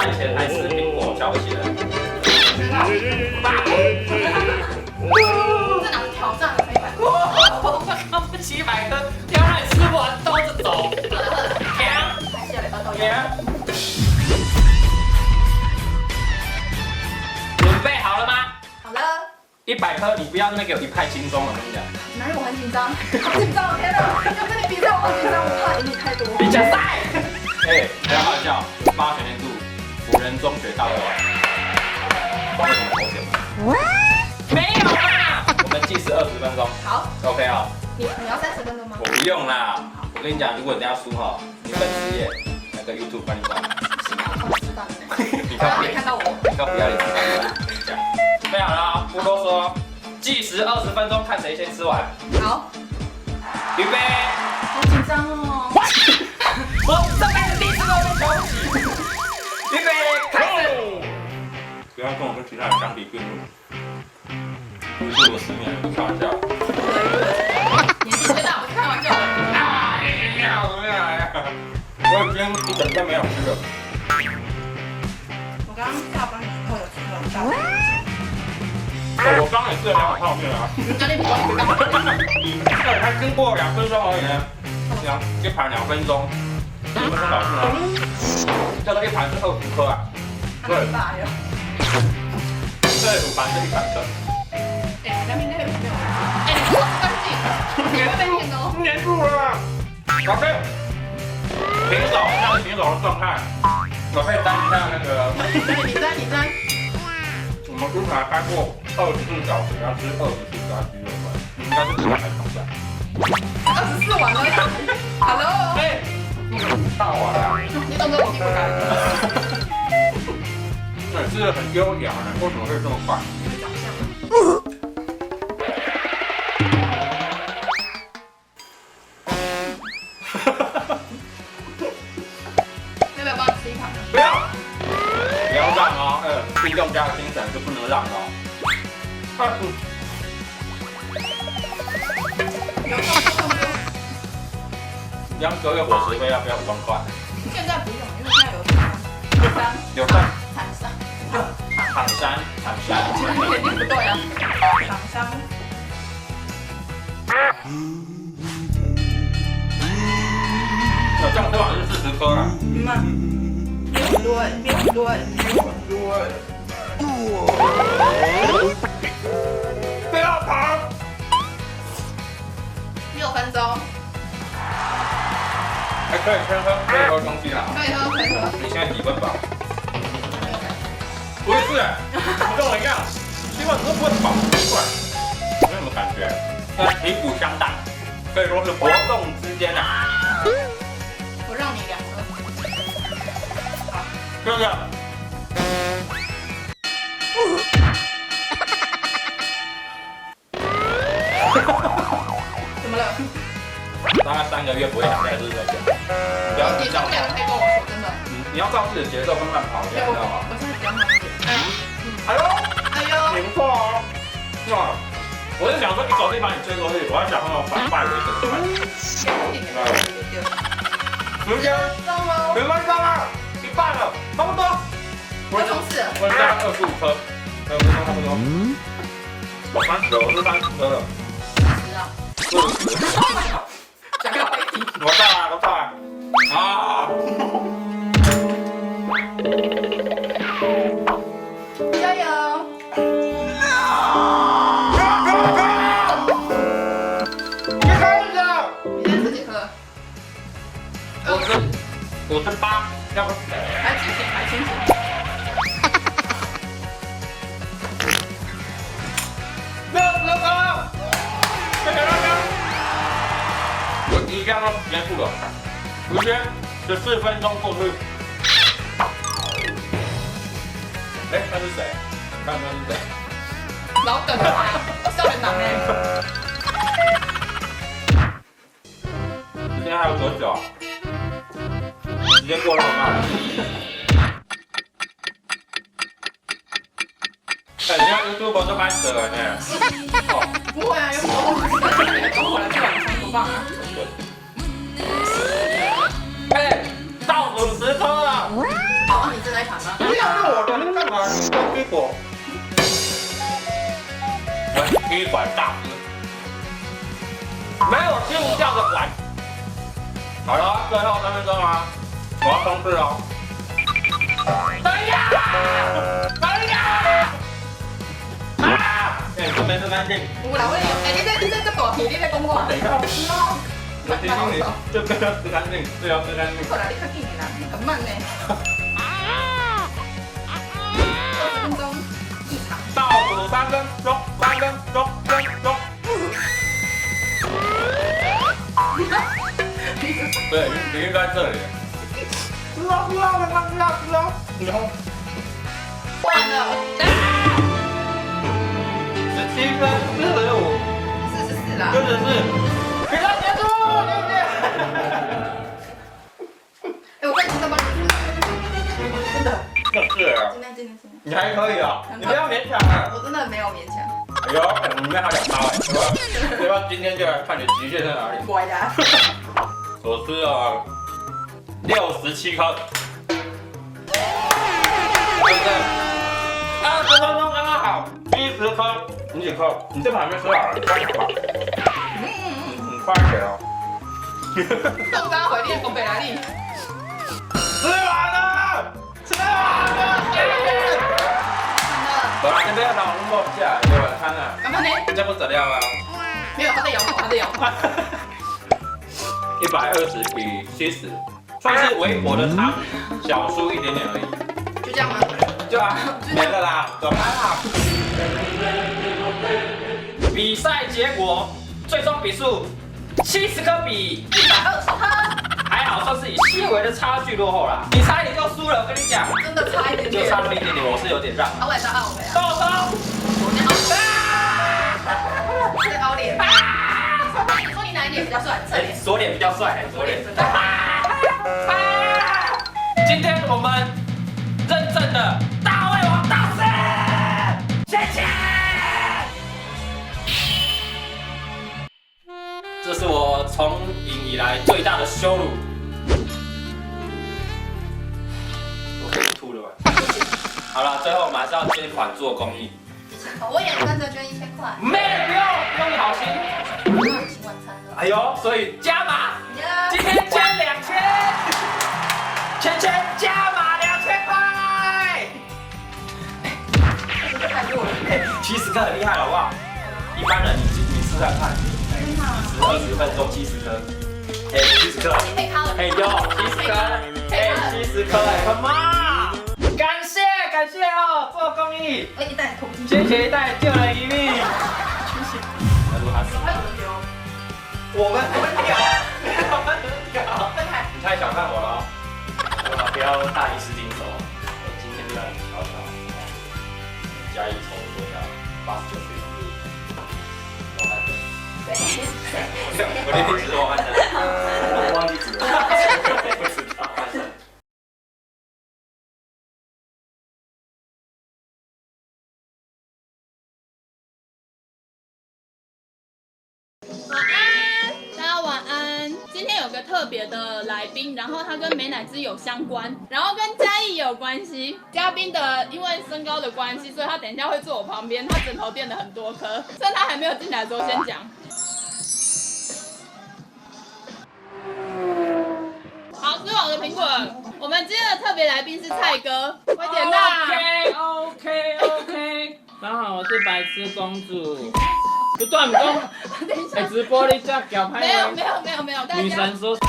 块钱来吃苹果，瞧不起人。这哪个挑战了？100颗？我看不起100颗，要让你吃不完兜着走。还是要来到准备好了吗？好了。 100颗，你不要那边给我一派轻松了，我跟你讲。哪有我很紧张，好紧张！天哪，要跟你比赛我好紧张，我怕赢你太多。比赛！哎，不要好笑，18学年度辅仁中学大会。为什么投钱？没有啦，我们计时20分钟。好 ，OK 啊。你要30分钟吗？我不用啦，我跟你讲，如果你等下输哈，你粉丝页那个 YouTube 帮你关。知道了。你看没看到我？你看不要脸，我跟你讲。准备好了，不多说，计时20分钟，看谁先吃完。好，预备。好紧张哦。我这辈子第一次都被瞧不起。预备，开始。不要跟我跟其他人相提并论。你是我10年，不开玩笑。年纪最大，我是开玩笑的。我今天一整天没有吃了。我刚刚下班的时候有吃很大。我刚也吃了2碗泡面啊。那你不管你干嘛？对，才经过2分钟而已呢。一盘2分钟，2分钟搞定了。这个一盘是20颗啊。对。这5盘是100颗。哎，那边那个没有。哎，你不干净，你会被骗哦。黏住了。老师，平手，这样是平手的状态。我可以沾一下那个。你沾。我们刚才开过24小时，要吃24家鸡肉饭，应该是比我还挑战。24碗了。Hello。哎，大碗啊！你动作我听不来。那吃的很优雅呢，为什么会这么快？要不要帮你吃一盘？不要，不要让哦，运动家的精神是不能让的哦。你要隔个伙食费要不要5万块？现在不用，因为现在有厂商。肯定不对啊，厂商。这样吃完是40颗了。对。不要跑6分钟。还可以先喝，可以喝东西啦。可以喝。你现在几分饱？不是，你跟我一样，基本都不会饱，奇怪，没什么感觉。但旗鼓相当，可以说是活动之间啊。我让你2个。好，是不是？怎么了？大概3个月不会想再吃这个。不要你这样可以跟我说，真的。你要照自己的节奏慢慢跑，你知道吗？我现在比较慢一点。哎呦，你不错哦。哇，我是想说一口气把你追过去，我要想办法反败为胜。时间10分钟了，一半了，差不多。我冲刺了。我加25颗，25分钟差不多。我30了，我是30颗了。40啊。讲个飞机。我到了。啊！加油！你开始。你现在吃几颗？我是8，要不？还清醒。6颗，我一样要结束了，时间14分钟过去。哎，那是谁？看那是谁？老梗了，少年郎哎。时间还有多久啊？时间过那么慢。哎，人家 YouTube 都开始了呢。不会啊，有很多东西跟我来吃晚餐，多棒啊！哎，倒数10颗了。好，你吃那一盘吗？不要我的，你干嘛？你要给我。一碗大汁，没有吃不掉的碗。好了，最后3分钟啊，我要冲刺哦。等一下，等一下！啊！哎，这边是干净。有啦，我有。哎，你这大皮，你在讲我？等一下，我吃啊。我提醒你，这个要吃干净，这要吃干净。好啦，你较紧的啦，你很慢呢。20分钟一场。倒数3分钟，3分钟，钟。对，你应该这里。吃啊！然后。完了。17分45。44啦。44。比赛结束，谢谢。哎，我快吃到帮你吃了。真的。这是啊。尽量。你还可以啊，你不要勉强啊。我真的没有勉强。哎呦，你们还2刀哎，要不要今天就来看你的极限在哪里？乖的。我吃了67颗，对不对？20分钟刚刚好，70颗。你几颗？你这盘还没吃完，你快点吧。你快点哦。东山回力东北来力。吃完了。好了，先不要让我录一下，有晚餐了。干嘛呢？这不得了啊！没有，他在摇头。120比70，算是微薄的差距，小输一点点而已。就这样吗？就啊，没了啦，走开啦。比赛结果，最终比数70颗比120颗，还好算是以细微的差距落后啦。你差一点就输了，我跟你讲。真的差一点点。就差那么一点点，我是有点让。我也是傲的。豆豆，在凹脸。你说你哪一点比较帅？侧脸。左脸比较帅，左脸真的。今天我们认证的大胃王大师，谢谢。这是我从影以来最大的羞辱。我可以吐了吧？好了，最后我们还是要捐款做公益。我也跟着捐1000块。妹，不用你好心。我请晚餐了。哎呦，所以加码，今天捐2000，圈加码2000块。这个太弱了。70颗很厉害了，好不好？一般人你试看看，20分钟70颗，哎，70颗，哎呦，70颗，哎，70颗，哎 ，Come on， 感谢哦，做公益，一袋投进去。谢谢一袋，救人一命。谢谢。他说他死了。我们丢，你太小看我了，不要大意失荆手。我今天就让你瞧瞧，加一筹多少？89岁生日，我看的。我那天只是我看的，我忘记指了，不知道。今天有个特别的来宾，然后他跟美乃滋有相关，然后跟嘉义也有关系。嘉宾的因为身高的关系，所以他等一下会坐我旁边。他枕头垫了很多颗，趁他还没有进来的时候先讲。好，吃好的苹果。我们今天的特别来宾是蔡哥，快点啦 OK。大家好，我是白痴公主。不断讲，哎，直播你这搞拍没有，女神说小，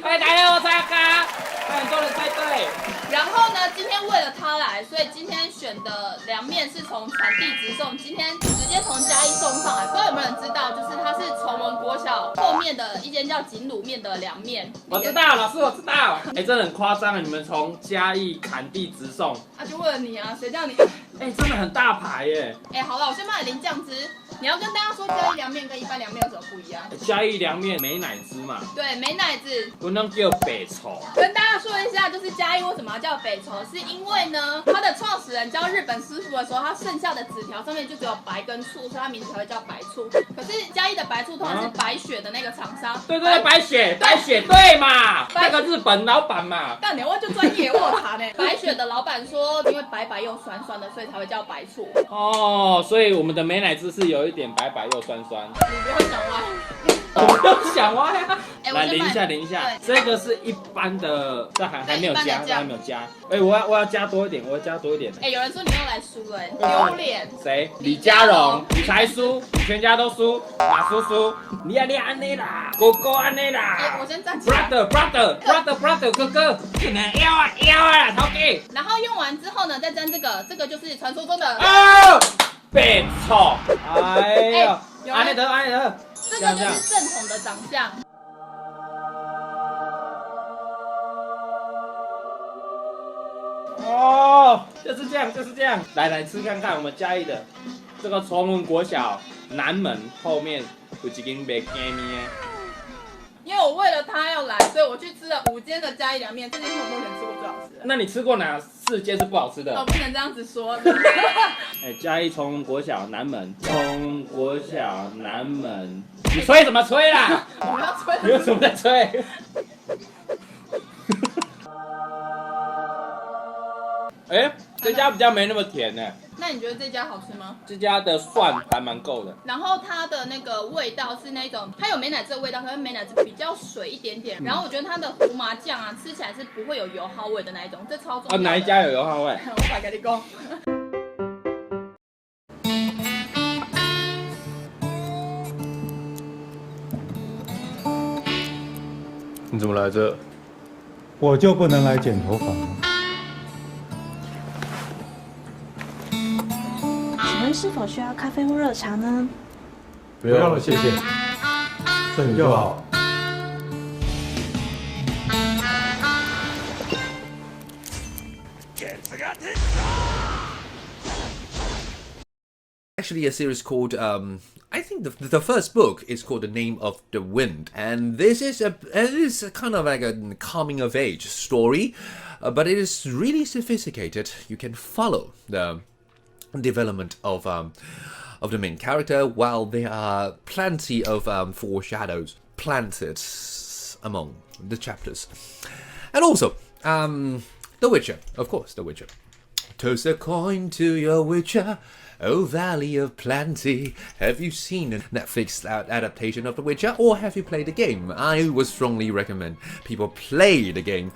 哎，大家好，蔡哥，哎，做的猜对。然后呢，今天为了他来，所以今天选的凉面是从产地直送，今天直接从嘉义送上来。不知道有没有人知道，就是它是崇文国小后面的一间叫锦卤面的凉面。我知道，老师我知道。哎，真的很夸张啊！你们从嘉义产地直送，啊，就为了你啊，谁叫你？哎，真的很大牌耶。哎，好了，我先帮你淋酱汁。你要跟大家说嘉义凉面跟一般凉面有什么不一样？嘉义凉面美乃滋嘛，对，美乃滋。不能叫北丑。跟大家说一下，就是嘉义为什么要叫北丑，是因为呢，它的创始人教日本师傅的时候，他剩下的纸条上面就只有白跟醋，所以它名字才会叫白醋。可是嘉义的白醋通常是白雪的那个厂商。对，白雪，对嘛，那个日本老板嘛。干你我就专业我查呢。白雪的老板说，因为白白又酸酸的，所以才会叫白醋。哦，所以我们的美乃滋是有一点白白又酸酸。你不要想歪。我不要想歪啊！来淋一下，对，这个是一般的，这还没有加，我要加多一点，有人说你又来输了，丢脸。谁？李佳荣，你才输，你全家都输，马叔输，你安内啦，哥安内啦。我先站起来。brother，哥哥，腰啊，头给。然后用完之后呢，再沾这个就是传说中的北丑。哎呀，安内德。这个就是正统的长相。哦，就是这样。来吃看看我们嘉义的这个崇文国小南门后面有一间卖鸡面的。因为我为了他要来，所以我去吃了5间的嘉义凉面，这间是我目前吃过最好吃的。那你吃过哪4间是不好吃的？我不能这样子说。嘉义崇文国小南门，你吹什么吹啦？我要吹。你为什么在吹？这家比较没那么甜呢。那你觉得这家好吃吗？这家的蒜还蛮够的。然后它的那个味道是那种，它有美乃滋的味道，可是美乃滋比较水一点点。然后我觉得它的胡麻酱啊，吃起来是不会有油耗味的那一种，这超重要的。哪一家有油耗味？我来跟你讲。你怎么来这？我就不能来剪头发吗？请问是否需要咖啡或热茶呢？不要了，谢谢。这里就好。Actually, a series called I think the first book is called The Name of the Wind, and this is a kind of like a coming of age story, but it is really sophisticated. You can follow the development of the main character, while there are plenty of foreshadows planted among the chapters, and also The Witcher, of course, The Witcher. Toss a coin to your Witcher. Oh, Valley of Plenty. Have you seen a Netflix adaptation of The Witcher, or have you played the game? I would strongly recommend people play the game.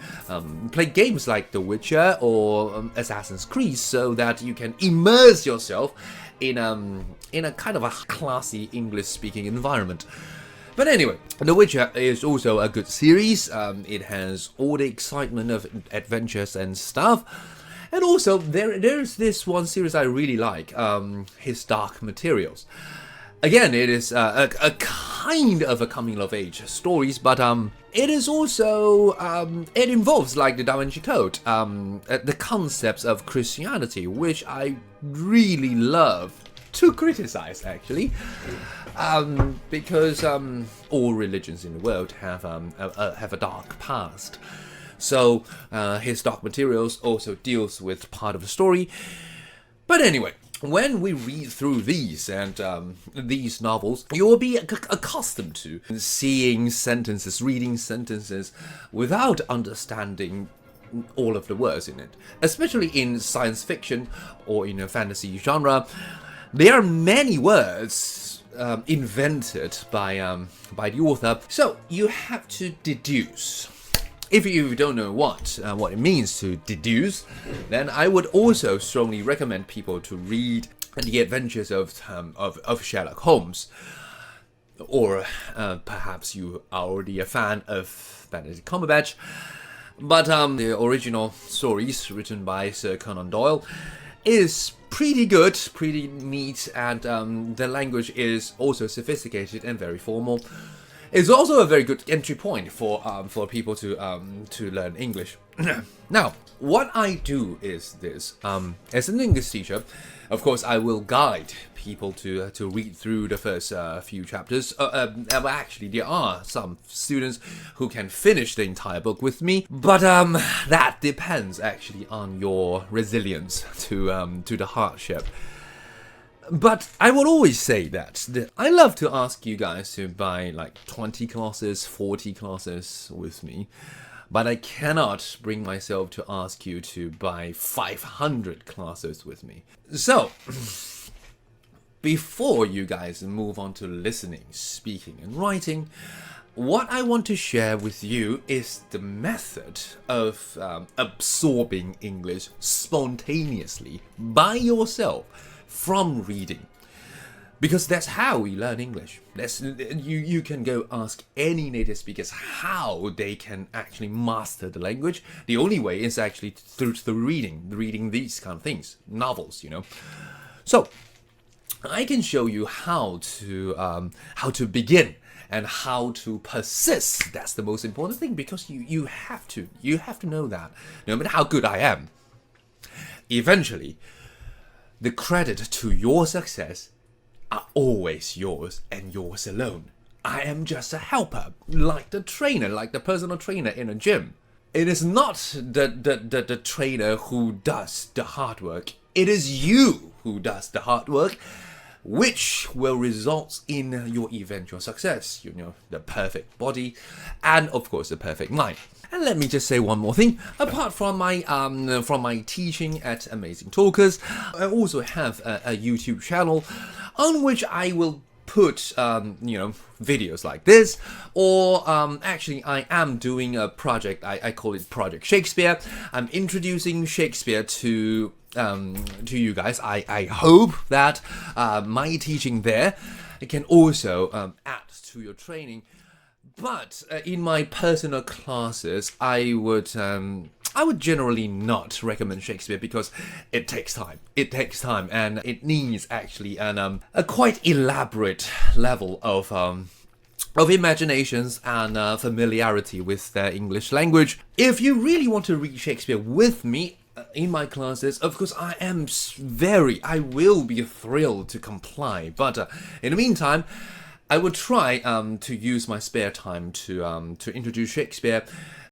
Play games like The Witcher or Assassin's Creed, so that you can immerse yourself in a kind of a classy English-speaking environment. But anyway, The Witcher is also a good series. It has all the excitement of adventures and stuff. And also, there's this one series I really like, His Dark Materials. Again, it is a kind of a coming-of-age stories, but it is also, it involves, like the Da Vinci Code, the concepts of Christianity, which I really love to criticize, actually. Because all religions in the world have a dark past. So His Dark Materials also deals with part of the story. But anyway, when we read through these and these novels, you will be accustomed to seeing sentences, reading sentences without understanding all of the words in it. Especially in science fiction or in a fantasy genre, there are many words invented by the author, so you have to deduce. If you don't know what it means to deduce, then I would also strongly recommend people to read The Adventures of Sherlock Holmes. Or perhaps you are already a fan of Benedict Cumberbatch. But the original stories written by Sir Conan Doyle is pretty good, pretty neat, and the language is also sophisticated and very formal. It's also a very good entry point for people to learn English. Now, what I do is this. As an English teacher, of course, I will guide people to read through the first few chapters. Actually, there are some students who can finish the entire book with me, but that depends actually on your resilience to the hardship. But I will always say that I love to ask you guys to buy like 20 classes, 40 classes with me. But I cannot bring myself to ask you to buy 500 classes with me. So, before you guys move on to listening, speaking, and writing, what I want to share with you is the method of absorbing English spontaneously by yourself from reading. Because that's how we learn English. You can go ask any native speakers how they can actually master the language. The only way is actually through reading these kind of things, novels, you know. So I can show you how to begin and how to persist. That's the most important thing, because you have to know that no matter how good I am, eventually the credit to your success are always yours and yours alone. I am just a helper, like the trainer, like the personal trainer in a gym. It is not the trainer who does the hard work. It is you who does the hard work, which will result in your eventual success. You know, the perfect body and of course the perfect mind. And let me just say one more thing. Apart from my teaching at Amazing Talkers, I also have a YouTube channel on which I will put videos like this, or actually I am doing a project. I call it Project Shakespeare. I'm introducing Shakespeare to you guys. I hope that my teaching there can also add to your training. But in my personal classes, I would generally not recommend Shakespeare because it takes time. It takes time, and it needs actually a quite elaborate level of imaginations and familiarity with the English language. If you really want to read Shakespeare with me in my classes, of course, I will be thrilled to comply. But in the meantime, I would try to use my spare time to introduce Shakespeare